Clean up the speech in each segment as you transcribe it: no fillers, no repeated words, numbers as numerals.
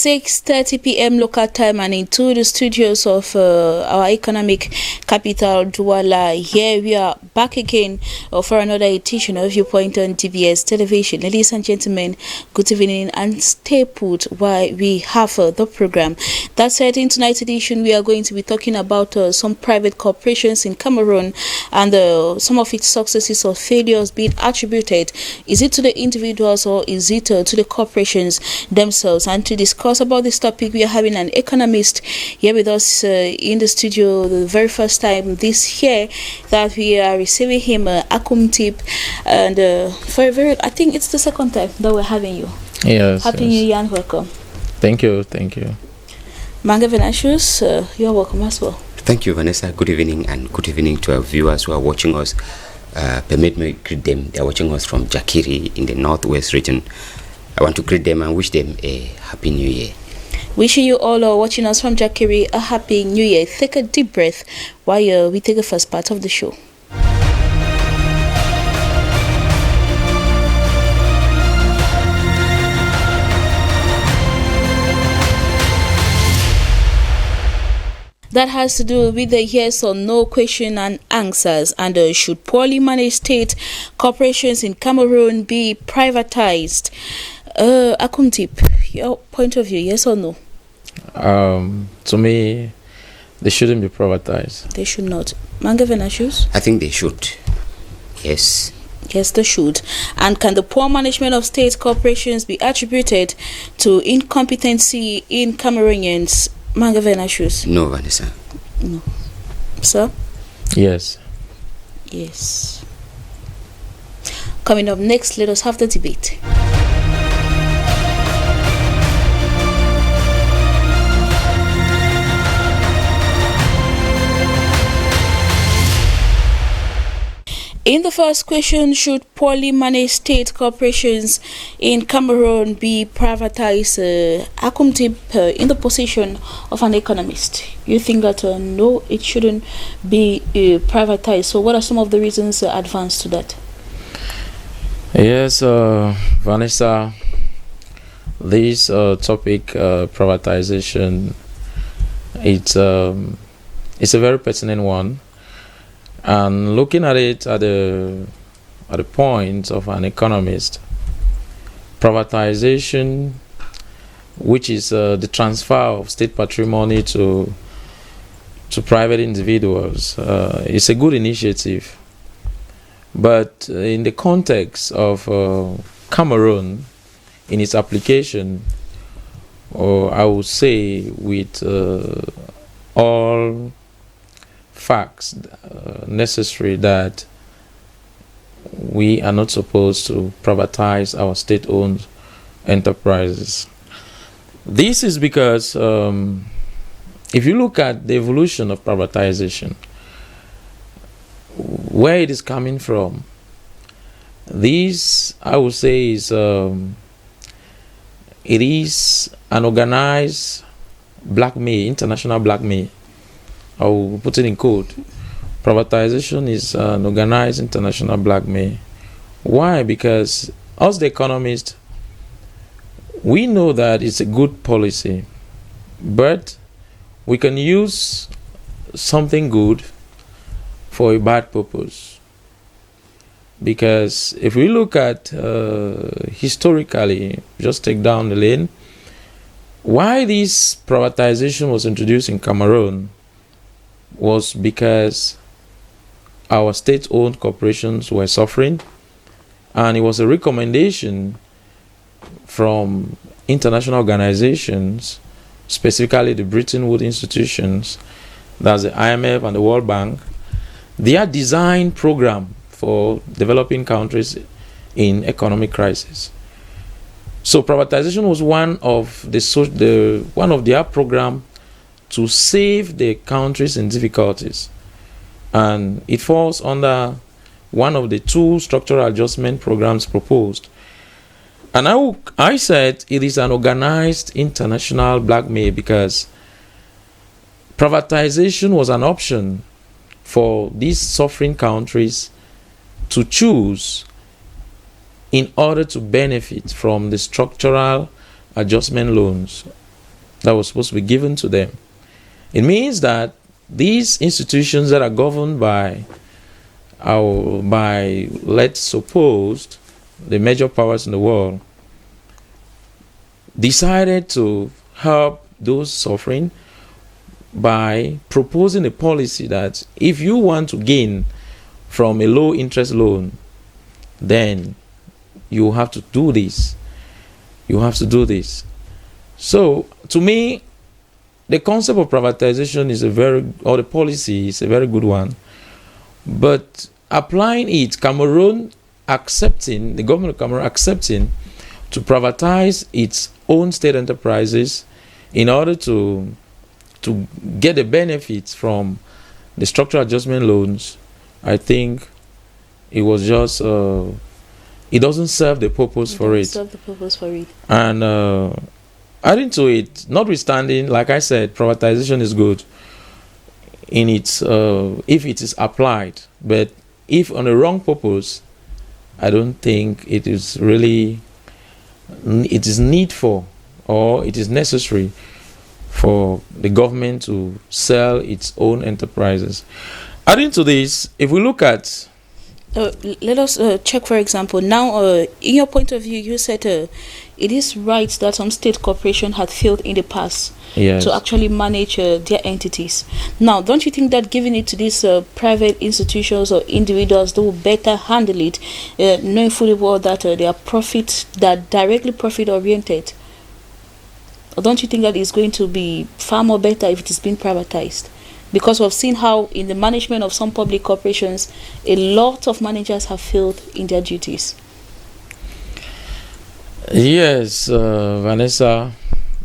6:30 p.m. local time, and into the studios of our economic capital, Douala. Here we are back again for another edition of Viewpoint on Dbs Television. Ladies and gentlemen, good evening and stay put while we have the program. That said, in tonight's edition, we are going to be talking about some private corporations in Cameroon and some of its successes or failures being attributed. Is it to the individuals or is it to the corporations themselves? And to discuss about this topic, we are having an economist here with us in the studio. The very first time this year that we are receiving him, Akumtip, and I think it's the second time that we're having you. Yes. Happy New Year and welcome. Thank you. Manga Venashus, you're welcome as well. Thank you, Vanessa. Good evening, and good evening to our viewers who are watching us. Permit me to greet them. They are watching us from Jakiri in the northwest region. I want to greet them and wish them a happy new year. Wishing you all watching us from Jakiri a happy new year. Take a deep breath while we take the first part of the show. That has to do with the yes or no question and answers. And should poorly managed state corporations in Cameroon be privatized? Akumtip, your point of view, yes or no? To me, they shouldn't be privatized. They should not. Manga Venashus? I think they should. Yes. Yes, they should. And can the poor management of state corporations be attributed to incompetency in Cameroonians? Manga Venashus? No, Vanessa. No. Sir? Yes. Yes. Coming up next, let us have the debate. In the first question, should poorly managed state corporations in Cameroon be privatized? Akumtip, in the position of an economist, you think that no, it shouldn't be privatized. So what are some of the reasons advanced to that? Yes, Vanessa, this topic, privatization, it's a very pertinent one. And looking at it at the point of an economist, privatization, which is the transfer of state patrimony to private individuals, is a good initiative. But in the context of Cameroon, in its application, or I would say with all facts necessary, that we are not supposed to privatize our state-owned enterprises. This is because if you look at the evolution of privatization, where it is coming from, this, I would say, is it is an organized blackmail, international blackmail. I will put it in code. Privatization is an organized international blackmail. Why? Because us, the economists, we know that it's a good policy, but we can use something good for a bad purpose. Because if we look at historically, just take down the lane, why this privatization was introduced in Cameroon was because our state-owned corporations were suffering, and it was a recommendation from international organizations, specifically the Bretton Woods institutions, that's the IMF and the World Bank. Their design program for developing countries in economic crisis. So privatization was one of their program to save the countries in difficulties, and it falls under one of the two structural adjustment programs proposed. And I said it is an organized international blackmail because privatization was an option for these suffering countries to choose in order to benefit from the structural adjustment loans that was supposed to be given to them. It means that these institutions that are governed by let's suppose, the major powers in the world, decided to help those suffering by proposing a policy that if you want to gain from a low interest loan, then you have to do this. You have to do this. So, to me, the concept of privatization is the policy is a very good one. But applying it, the government of Cameroon accepting to privatize its own state enterprises in order to get the benefits from the structural adjustment loans, I think it was just it doesn't serve the purpose for it. Serve the purpose for it. And adding to it, notwithstanding, like I said, privatization is good in its if it is applied, but if on the wrong purpose, I don't think it is needful or it is necessary for the government to sell its own enterprises. Adding to this, if we look at let us check, for example, now in your point of view, you said it is right that some state corporation had failed in the past to actually manage their entities. Now, don't you think that giving it to these private institutions or individuals, they will better handle it, knowing fully well that they are directly profit oriented? Or don't you think that it's going to be far more better if it is being privatized? Because we've seen how in the management of some public corporations, a lot of managers have failed in their duties. Yes, Vanessa.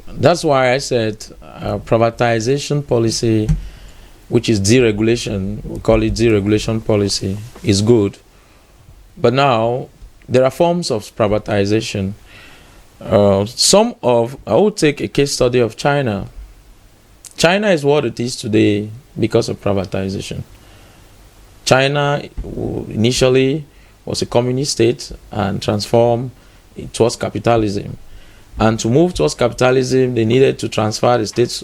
That's why I said privatization policy, which is deregulation, we call it deregulation policy, is good. But now, there are forms of privatization. I would take a case study of China. China is what it is today because of privatization. China initially was a communist state and transformed towards capitalism. And to move towards capitalism, they needed to transfer the state's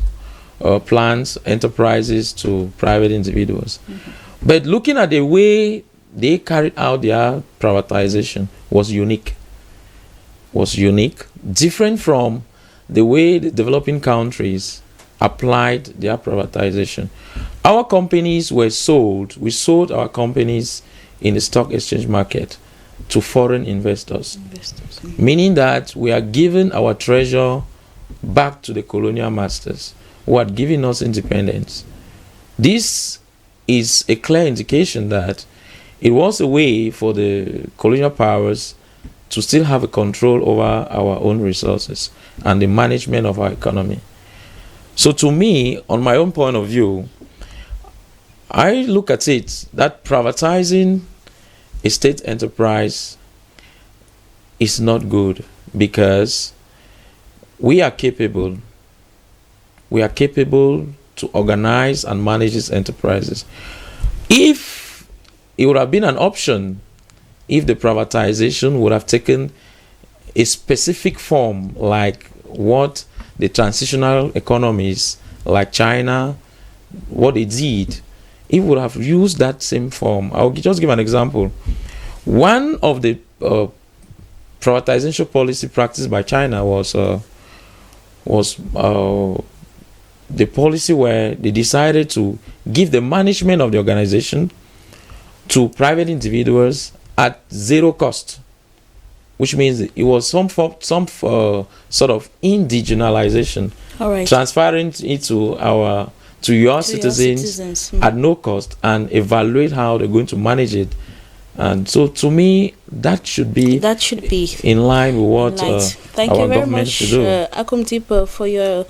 plants, enterprises to private individuals. Mm-hmm. But looking at the way they carried out their privatization was unique. Different from the way the developing countries applied their privatization. Our companies were sold. We sold our companies in the stock exchange market to foreign investors. Meaning that we are giving our treasure back to the colonial masters who had given us independence. This is a clear indication that it was a way for the colonial powers to still have a control over our own resources and the management of our economy. So to me, on my own point of view, I look at it that privatizing a state enterprise is not good because we are capable to organize and manage these enterprises. If it would have been an option, if the privatization would have taken a specific form like what the transitional economies like China, what they did, it would have used that same form. I'll just give an example. One of the privatization policy practiced by China was the policy where they decided to give the management of the organization to private individuals at zero cost, which means it was some sort of indigenization, transferring it to your citizens at no cost and evaluate how they're going to manage it. And so, to me, that should be in line with what our government should do. Akum Deeper, for your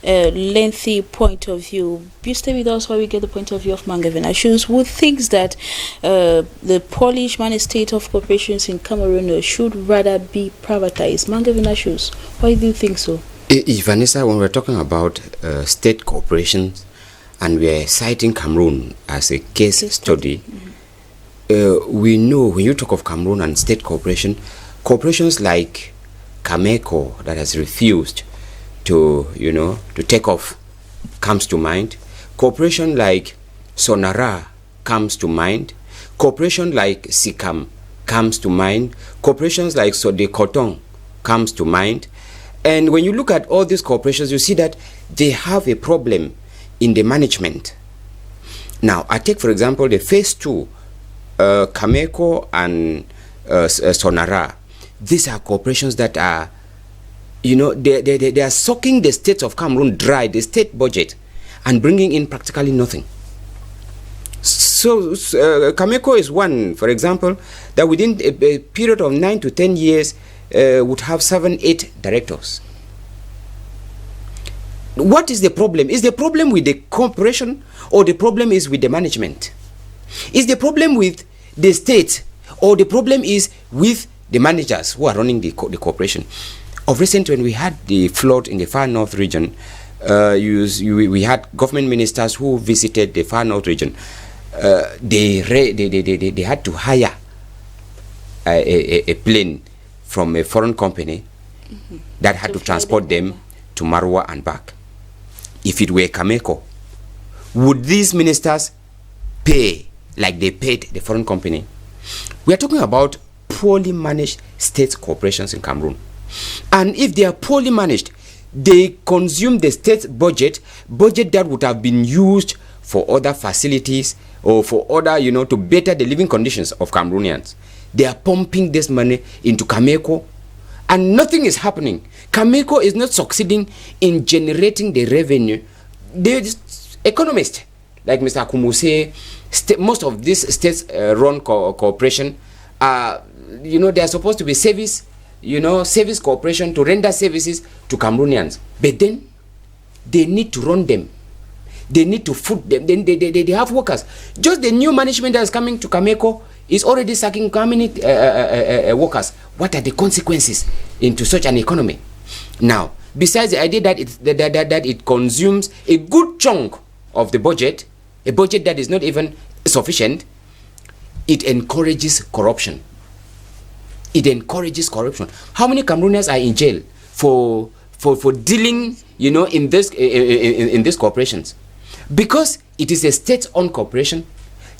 lengthy point of view. You stay with us while we get the point of view of Mangavin Shoes, who thinks that the Polish managed state of corporations in Cameroon should rather be privatized. Mangavin Shoes, why do you think so? Vanessa, when we're talking about state corporations and we're citing Cameroon as a case study, we know when you talk of Cameroon and state corporations like Cameco that has refused to take off comes to mind. Corporation like Sonara comes to mind. Corporation like Sikam comes to mind. Corporations like Sodekoton comes to mind. And when you look at all these corporations, you see that they have a problem in the management. Now, I take, for example, the phase 2, Cameco and Sonara. These are corporations that are, they are sucking the state of Cameroon dry, the state budget, and bringing in practically nothing. So Cameco is one, for example, that within a period of 9 to 10 years would have 7-8 directors. What is the problem? Is the problem with the corporation, or the problem is with the management? Is the problem with the state, or the problem is with the managers who are running the corporation? Of recent, when we had the flood in the far north region, we had government ministers who visited the far north region. They had to hire a plane from a foreign company that had to transport them to Marwa and back. If it were Cameco, would these ministers pay like they paid the foreign company? We are talking about poorly managed state corporations in Cameroon. And if they are poorly managed, they consume the state budget that would have been used for other facilities or for other, to better the living conditions of Cameroonians. They are pumping this money into Cameco, and nothing is happening. Cameco is not succeeding in generating the revenue. The economists, like Mr. Akumu say, most of these state-run corporation are, they are supposed to be service corporation to render services to Cameroonians. But then they need to run them. They need to food them. Then they have workers. Just the new management that is coming to Cameco is already sucking how many workers? What are the consequences into such an economy? Now, besides the idea that it consumes a good chunk of the budget, a budget that is not even sufficient, it encourages corruption. It encourages corruption. How many Cameroonians are in jail for dealing, in these corporations? Because it is a state-owned corporation.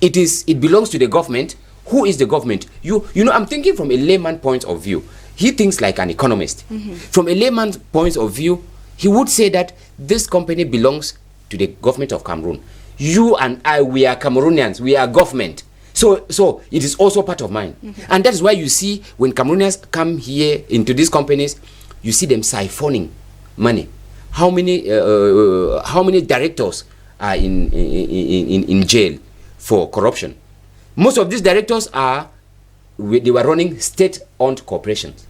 It belongs to the government. Who is the government? I'm thinking from a layman point of view. He thinks like an economist. From a layman's point of view, he would say that this company belongs to the government of Cameroon. You and I, we are Cameroonians. We are government. So it is also part of mine. And that is why you see when Cameroonians come here into these companies, you see them siphoning money. How many directors are in jail for corruption? Most of these directors they were running state-owned corporations.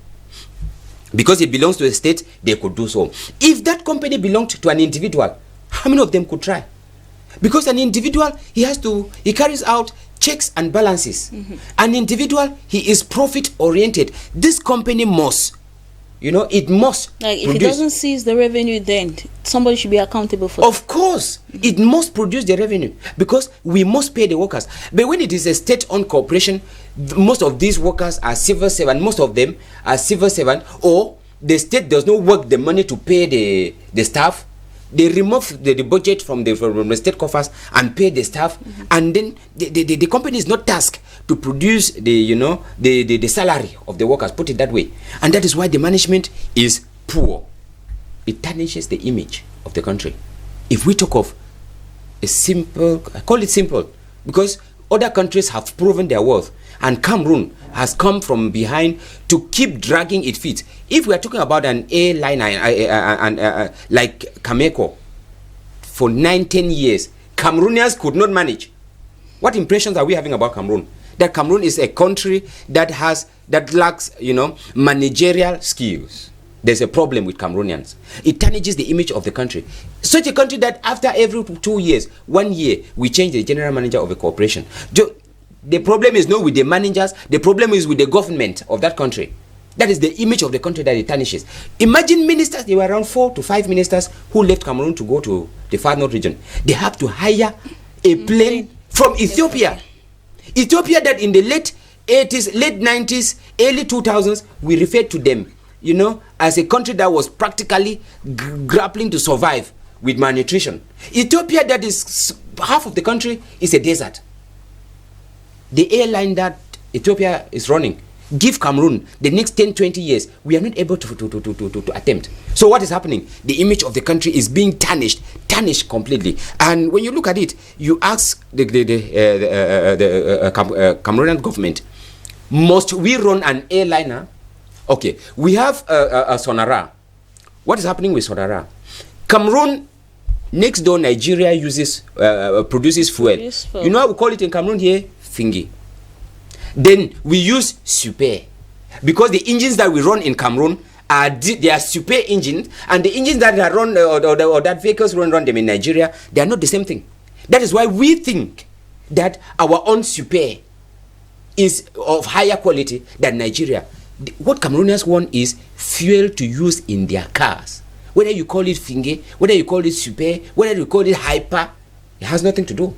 Because it belongs to the state, they could do so. If that company belonged to an individual, how many of them could try? Because an individual, he carries out checks and balances. An individual, he is profit-oriented. This company must, it must if produce. it doesn't seize the revenue, then somebody should be accountable for Of course, it must produce the revenue because we must pay the workers. But when it is a state-owned corporation, most of these workers are civil servants. Most of them are civil servants, or the state does not work the money to pay the staff. They remove the budget from the state coffers and pay the staff, and then the company is not tasked to produce the salary of the workers, put it that way. And that is why the management is poor. It tarnishes the image of the country. If we talk of I call it simple, because other countries have proven their worth, and Cameroon has come from behind to keep dragging its feet. If we are talking about an airline like Cameco, for 9-10 years, Cameroonians could not manage. What impressions are we having about Cameroon? That Cameroon is a country that lacks, managerial skills. There's a problem with Cameroonians. It tarnishes the image of the country. Such a country that after every 2 years, 1 year, we change the general manager of a corporation. The problem is not with the managers. The problem is with the government of that country. That is the image of the country that it tarnishes. Imagine ministers. There were around 4 to 5 ministers who left Cameroon to go to the far north region. They have to hire a plane from Ethiopia. Ethiopia that in the late 80s, late 90s, early 2000s, we referred to them as a country that was practically grappling to survive with malnutrition. Ethiopia, that is half of the country, is a desert. The airline that Ethiopia is running, give Cameroon the next 10-20 years, we are not able to attempt. So what is happening? The image of the country is being tarnished completely. And when you look at it, you ask the Cameroonian government, must we run an airliner? Okay, we have a Sonara. What is happening with Sonara? Cameroon, next door Nigeria produces fuel. You know how we call it in Cameroon here? Fingi. Then we use super, because the engines that we run in Cameroon they are super engines, and the engines that are run or that vehicles run them in Nigeria, they are not the same thing. That is why we think that our own super is of higher quality than Nigeria. What Cameroonians want is fuel to use in their cars. Whether you call it Finge, whether you call it super, whether you call it hyper, it has nothing to do.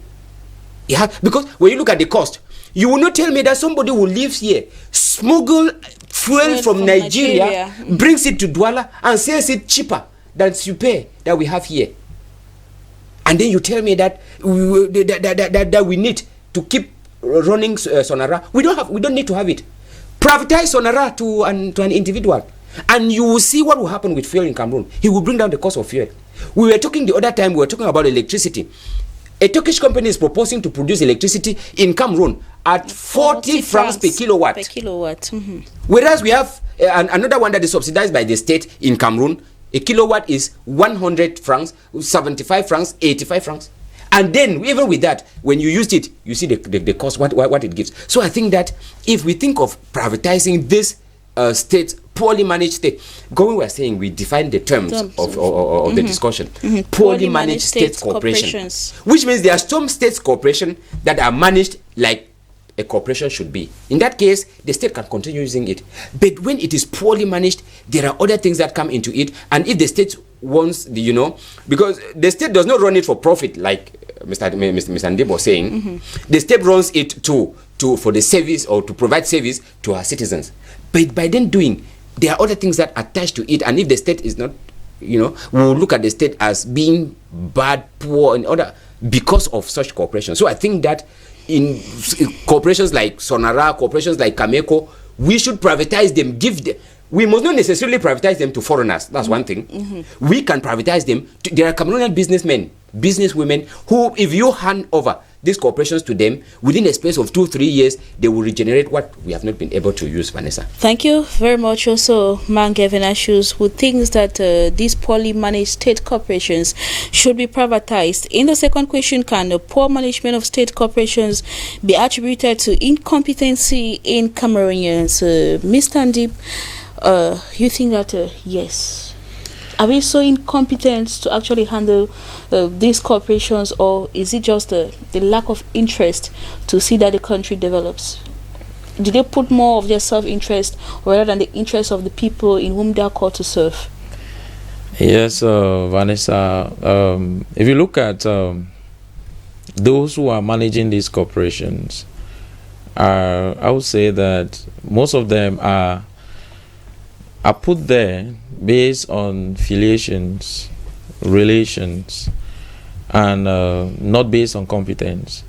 Because when you look at the cost, you will not tell me that somebody who lives here, smuggle fuel from Nigeria, brings it to Douala and sells it cheaper than super that we have here. And then you tell me that we need to keep running Sonara. We don't need to have it. Privatize Sonara to an individual, and you will see what will happen with fuel in Cameroon. He will bring down the cost of fuel. We were talking the other time, about electricity. A Turkish company is proposing to produce electricity in Cameroon at 40 francs per kilowatt. Mm-hmm. Whereas we have another one that is subsidized by the state in Cameroon. A kilowatt is 100 francs, 75 francs, 85 francs. And then, even with that, when you used it, you see the cost, what it gives. So I think that if we think of privatizing this state, poorly managed state, going, we're saying we define the terms of the discussion. Mm-hmm. Poorly managed state corporations. Which means there are some state corporations that are managed like a corporation should be. In that case, the state can continue using it. But when it is poorly managed, there are other things that come into it. And if the state wants, because the state does not run it for profit, like Mr. Ndebo was saying, the state runs it for the service or to provide service to our citizens. But by then doing, there are other things that attach to it. And if the state is not, we will look at the state as being bad, poor, and other because of such corporations. So I think that in corporations like Sonara, corporations like Cameco, we should privatize them, we must not necessarily privatize them to foreigners. That's one thing. Mm-hmm. We can privatize them. There are Cameroonian businessmen, businesswomen, who, if you hand over these corporations to them, within a space of 2-3 years, they will regenerate what we have not been able to use, Vanessa. Thank you very much. Also, Mangevin Ashus, who thinks that these poorly managed state corporations should be privatized. In the second question, can the poor management of state corporations be attributed to incompetency in Cameroonians? Mr. Ndib, you think that yes? Are we so incompetent to actually handle these corporations, or is it just the lack of interest to see that the country develops? Do they put more of their self-interest rather than the interest of the people in whom they are called to serve? Yes, Vanessa. If you look at those who are managing these corporations, I would say that most of them are put there based on filiations, relations, and not based on competence.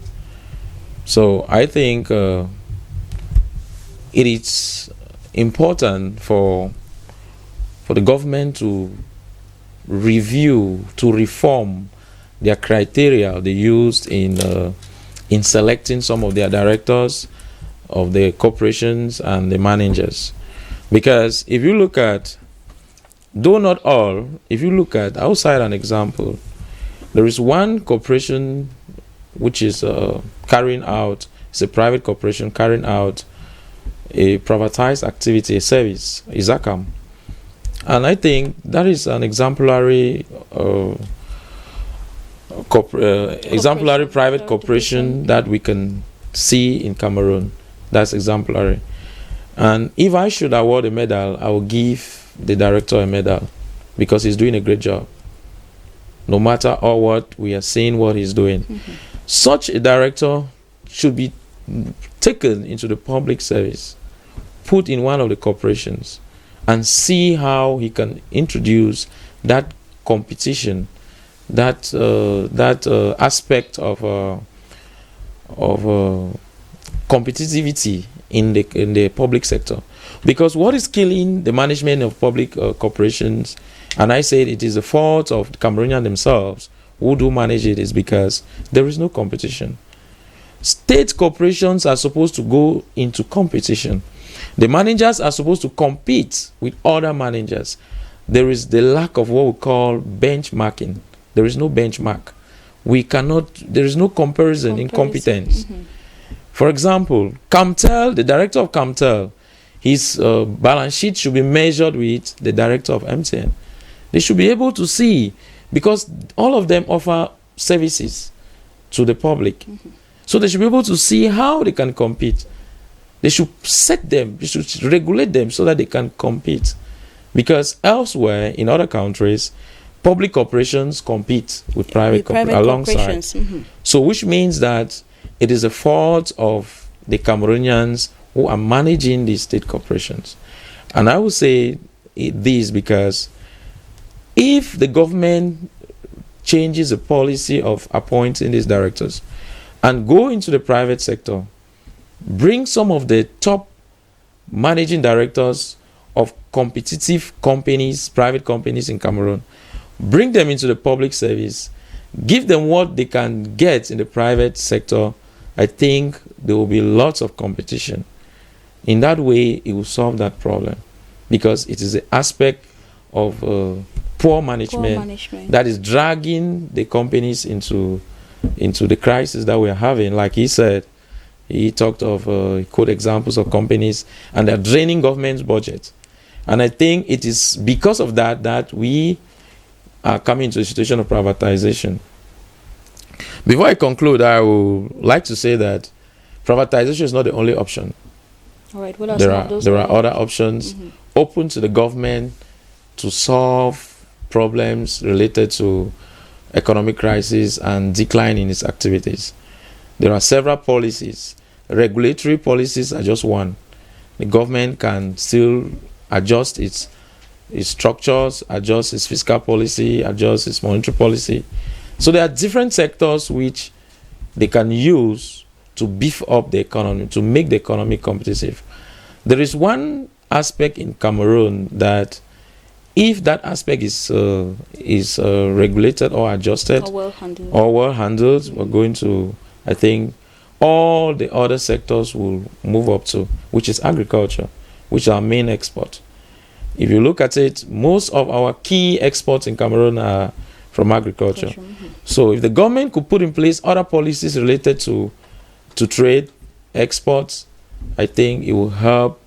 So I think it is important for the government to review, to reform their criteria they used in selecting some of their directors of the corporations and the managers. Because if you look at, though not all, if you look at, outside an example, there is one corporation which is carrying out, it's a private corporation carrying out a privatized activity, a service, Izakam. And I think that is an exemplary private corporation that we can see in Cameroon. That's exemplary. And if I should award a medal, I will give the director a medal because he's doing a great job. No matter what, we are seeing what he's doing. Mm-hmm. Such a director should be taken into the public service, put in one of the corporations, and see how he can introduce that competition, that aspect of competitivity in the public sector. Because what is killing the management of public corporations, and I said it is the fault of the Cameroonians themselves who do manage it, is because there is no competition. State corporations are supposed to go into competition. The managers are supposed to compete with other managers. There is the lack of what we call benchmarking. There is no benchmark. There is no comparison in competence. Mm-hmm. For example, Camtel, the director of Camtel, his balance sheet should be measured with the director of MTN. They should be able to see, because all of them offer services to the public. Mm-hmm. So they should be able to see how they can compete. They should set them, they should regulate them so that they can compete. Because elsewhere, in other countries, public corporations compete with private alongside. Mm-hmm. So which means that it is a fault of the Cameroonians who are managing these state corporations. And I would say this because if the government changes the policy of appointing these directors and go into the private sector, bring some of the top managing directors of competitive companies, private companies in Cameroon, bring them into the public service, give them what they can get in the private sector, I think there will be lots of competition. In that way, it will solve that problem, because it is an aspect of poor management that is dragging the companies into the crisis that we are having. Like he said, he talked of he quote examples of companies, and they're draining government's budget. And I think it is because of that we are coming to a situation of privatization. Before I conclude, I would like to say that privatization is not the only option. All right. What are there are other options open to the government to solve problems related to economic crisis and decline in its activities. There are several policies. Regulatory policies are just one. The government can still adjust its structures, adjust its fiscal policy, adjust its monetary policy. So there are different sectors which they can use to beef up the economy, to make the economy competitive. There is one aspect in Cameroon that, if that aspect is regulated or adjusted or well handled, we're going to, I think, all the other sectors will move up to, which is agriculture, which is our main export. If you look at it, most of our key exports in Cameroon are from agriculture. So if the government could put in place other policies related to trade, exports, I think it will help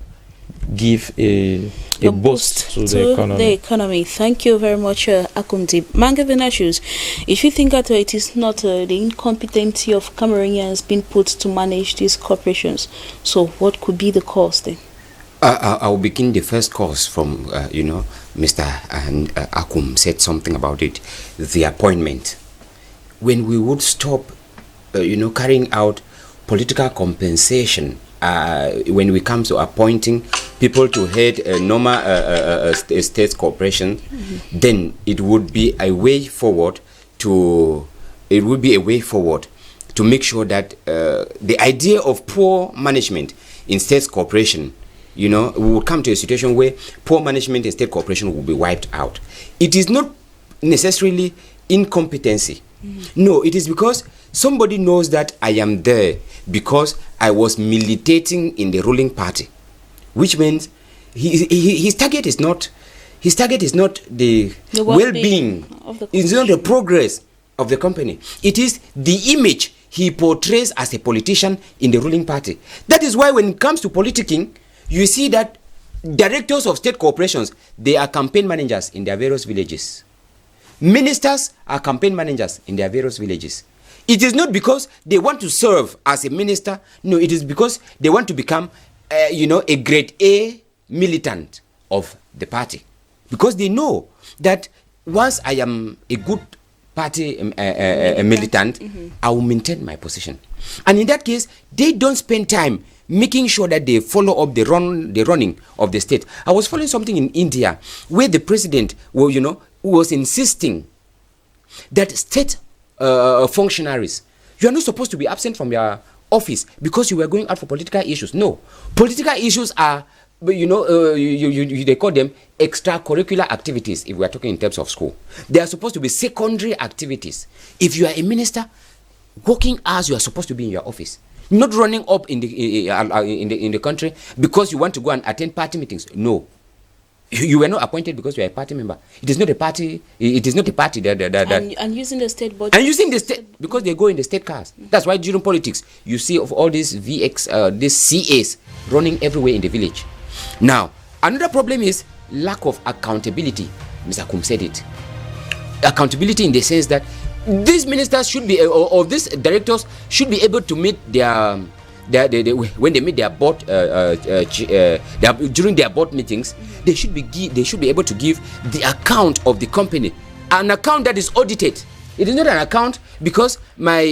give a boost to the economy. Thank you very much, Akumdi. Mangavinashus, if you think that it is not the incompetency of Cameroonians being put to manage these corporations, so what could be the cause then? I'll begin the first cause from, Mr. Akum said something about it, the appointment. When we would stop, carrying out political compensation, when we come to appointing people to head a normal state corporation, then it would be a way forward to make sure that the idea of poor management in state corporation, we will come to a situation where poor management in state corporation will be wiped out. It is not necessarily incompetency. No, it is because somebody knows that I am there because I was militating in the ruling party, which means his target is not the well-being, it's not the progress of the company. It is the image he portrays as a politician in the ruling party. That is why when it comes to politicking, you see that directors of state corporations, they are campaign managers in their various villages. Ministers are campaign managers in their various villages. It is not because they want to serve as a minister. No, it is because they want to become, a grade A militant of the party. Because they know that once I am a good party militant, I will maintain my position. And in that case, they don't spend time making sure that they follow up the running of the state. I was following something in India where the president, was insisting that state functionaries, you are not supposed to be absent from your office because you were going out for political issues. No, political issues are, they call them extracurricular activities. If we are talking in terms of school, they are supposed to be secondary activities. If you are a minister, working hours, you are supposed to be in your office, not running up in the country because you want to go and attend party meetings. No, you were not appointed because you are a party member. It is not a party. It is not a party that and using the state budget. And using the state, because they go in the state cars. That's why during politics you see of all these VX, these CAs running everywhere in the village. Now, another problem is lack of accountability. Mr. Kum said it. Accountability in the sense that these ministers should be, or these directors should be able to meet their when they meet their board during their board meetings, they should be able to give the account of the company, an account that is audited. It is not an account because my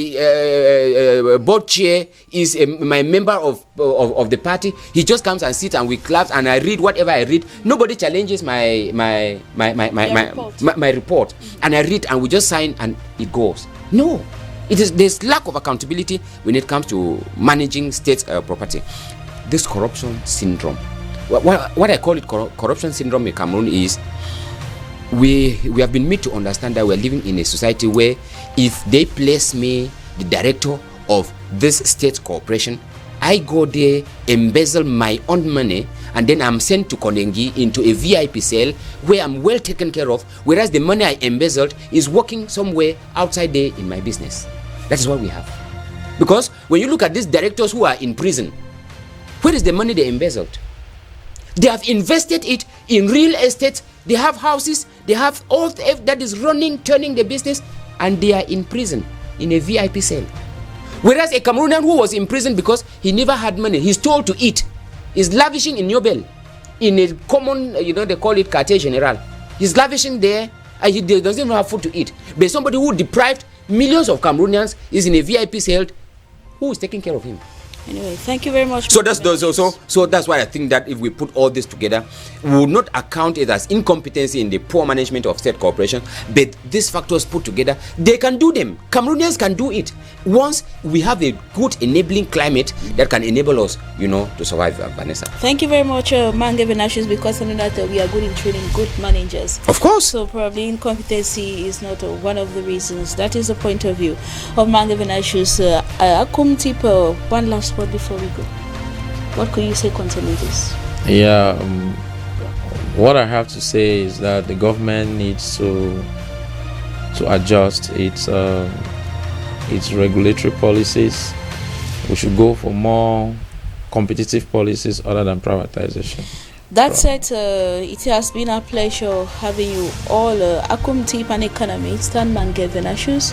board chair is my member of the party. He just comes and sits and we clap and I read whatever I read. Nobody challenges my report, and I read and we just sign and it goes. No, there's lack of accountability when it comes to managing state property. This corruption syndrome, what I call it corruption syndrome in Cameroon is, we have been made to understand that we are living in a society where if they place me the director of this state corporation, I go there, embezzle my own money, and then I'm sent to Konengi into a VIP cell where I'm well taken care of, whereas the money I embezzled is working somewhere outside there in my business. That is what we have. Because when you look at these directors who are in prison, where is the money they embezzled? They have invested it in real estate. They have houses. They have all that is turning the business, and they are in prison in a VIP cell. Whereas a Cameroonian who was in prison because he never had money, he's told to eat, is lavishing in Nobel, in a common, they call it quartier general. He's lavishing there, and he doesn't even have food to eat. But somebody who deprived millions of Cameroonians is in a VIP cell. Who is taking care of him? Anyway, thank you very much. So that's why I think that if we put all this together, we will not account it as incompetency in the poor management of state corporation, but these factors put together, they can do them. Cameroonians can do it once we have a good enabling climate that can enable us, to survive, Vanessa. Thank you very much, Mange Venatius, because I know that we are good in training good managers. Of course. So probably incompetency is not one of the reasons. That is the point of view of Mange Venatius. Akum Tip, one last word before we go. What could you say concerning this? Yeah, what I have to say is that the government needs to adjust its regulatory policies. We should go for more competitive policies other than privatization. That said, it has been a pleasure having you all. Akum Tip, an economist, and Mange Venatius,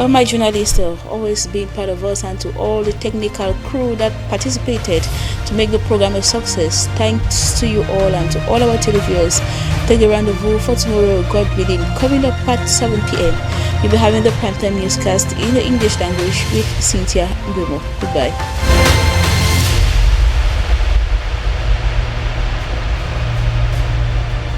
my journalist, always being part of us, and to all the technical crew that participated to make the program a success. Thanks to you all and to all our televiewers. Take the rendezvous for tomorrow, God willing. Coming up at 7 p.m., we'll be having the primetime newscast in the English language with Cynthia Mbumo. Goodbye.